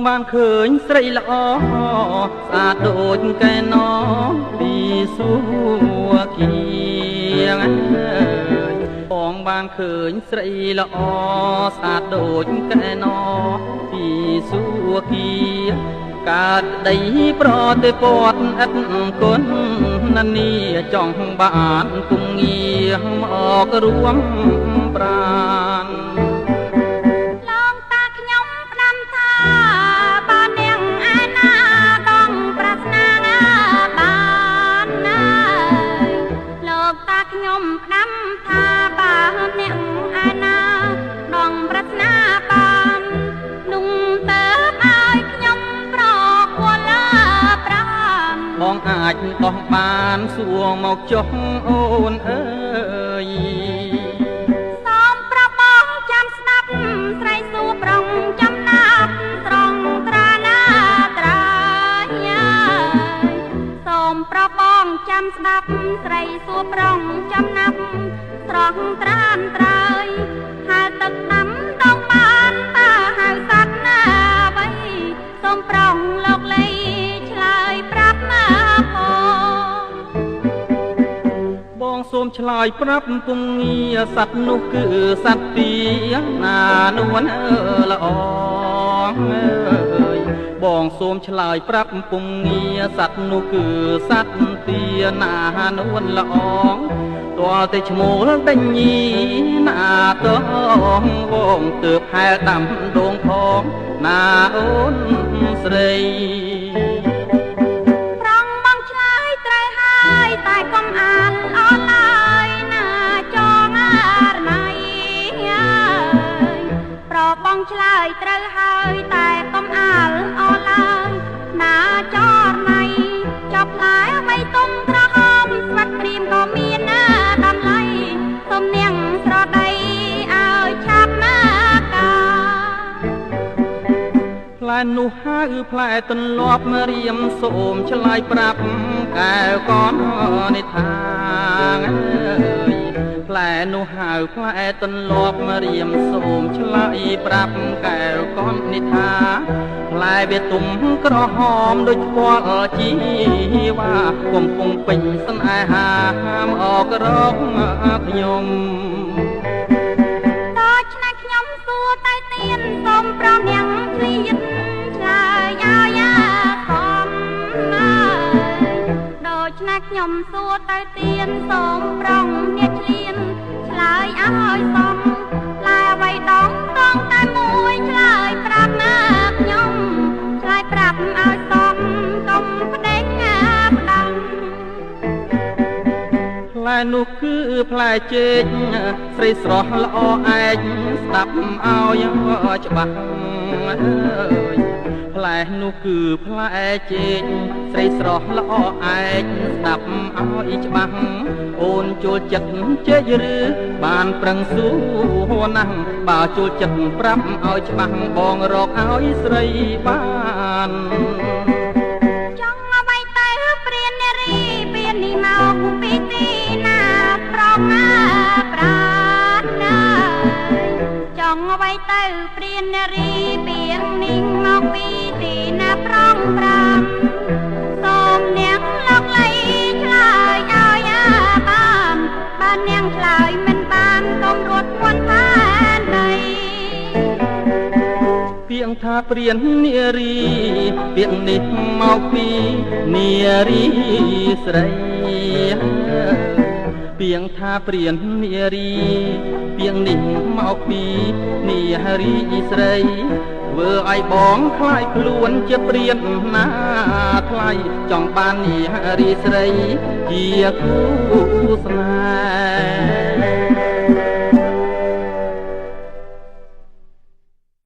បានឃើញស្រីល្អស្អាតដូចកែណោពីសួគ៌បងបានឃើញស្រីល្អស្អាតដូចកែណោពីសួគ៌កើតដីប្រទេពតឥតគុណណានីចង់បានគង់ងារមករួមប្រានបងអាចដោះបានសួងមកចុះអូនអើយសូមប្រាប់បងចាំស្ដាប់ស្រីសួរប្រុងចំណាប់ត្រង់ត្រាណាត្រាញ៉ាសូមប្រាប់បងចាំស្ដាប់ស្រីសួរប្រុងចំណាប់ត្រង់ត្រានត្រើយហើយទឹកណាំដងបានតាហៅសត្វណាអ្វីសូមប្រុងលោកលីឆ្លើយប្រាប់មកបងសូមឆ្លើយប្រាប់ពងងារសត្វនោះគឺសត្វទីណានួនល្អអើយបងសូមឆ្លើយប្រាប់ពងងារសត្វនោះគឺសត្វទីណានួនល្អតើតែឈ្មោះដេញញីណាតងវងទើបហែដាំដងផងណាអូនស្រីប្រងបងឆ្លើយត្រូវហើយតែកុំអានអត់ឡើយណាចងអរណៃប្របងឆ្លើយត្រូវហើយតែកុំអាលអត់ឡើយណាចរណៃចប់ផ្លែអ្វីទុំក្រហមស្វាត់ព្រាមក៏មានណាតម្លៃសុំនាងស្រដីឲ្យឆាប់មកកាផ្លែនោះហៅផ្លែទន្លាប់រៀមសូមឆ្លើយប្រាប់កែវកននិថាអើយផ្លែនោះហៅផ្លែទន្លាប់រៀមសូមឆ្លើយប្រាប់កែវកននិថាផ្លែវាទុំក្រហមដូចផ្ពាល់ជីវ៉ាកំពុងពេញស្នេហាហាមអករកខ្ញុំដូច្នេះខ្ញុំសួរតែទៀនសូមប្រំនាងឆ្លៀតឆ្លើយឲ្យសមដូច្នេះខ្ញុំសួរទៅទៀនសូមប្រងអ្នកឆ្លៀនឆ្លើយឲ្យសមផ្លែអ្វីដងតងតែមួយឆ្លើយប្រាប់មកខ្ញុំឆ្លើយប្រាប់ឲ្យសមកុំផ្ដេកផ្ដាំផ្លែនោះគឺផ្លែចេកស្រីស្រស់ល្អឯកស្ដាប់ឲ្យច្បាស់អើយផ្លែនោះគឺផ្លែចេកស្រីស្រស់ល្អឯកស្ដាប់ឲ្យច្បាស់អូនចូលចិត្តចេកឬបានប្រឹងស៊ូណាស់បើចូលចិត្តប្រាប់ឲ្យច្បាស់បងរកឲ្យស្រីបានចង់អ្វីទៅព្រាននារីពេលនេះមកពីទីណាប្រងប្រាណចង់អ្វីទៅព្រាននារីពេលនេះមកពីទីណាប្រងប្រាណសូមនាងលោកលីឆ្លើយឲ្យបាននាងឆ្លើយមិនបានកុំរត់ពួនផានដីពាក្យថាព្រាននារីពាក្យនេះមកពីនារីស្រីពាក្យថាព្រាននារីពាក្យនេះមកពីនារីស្រីធ្វើឲ្យបងខ្លាចខ្លួនជាព្រានណាថ្លៃចង់បាននារីស្រីជាគូស្នេហ៍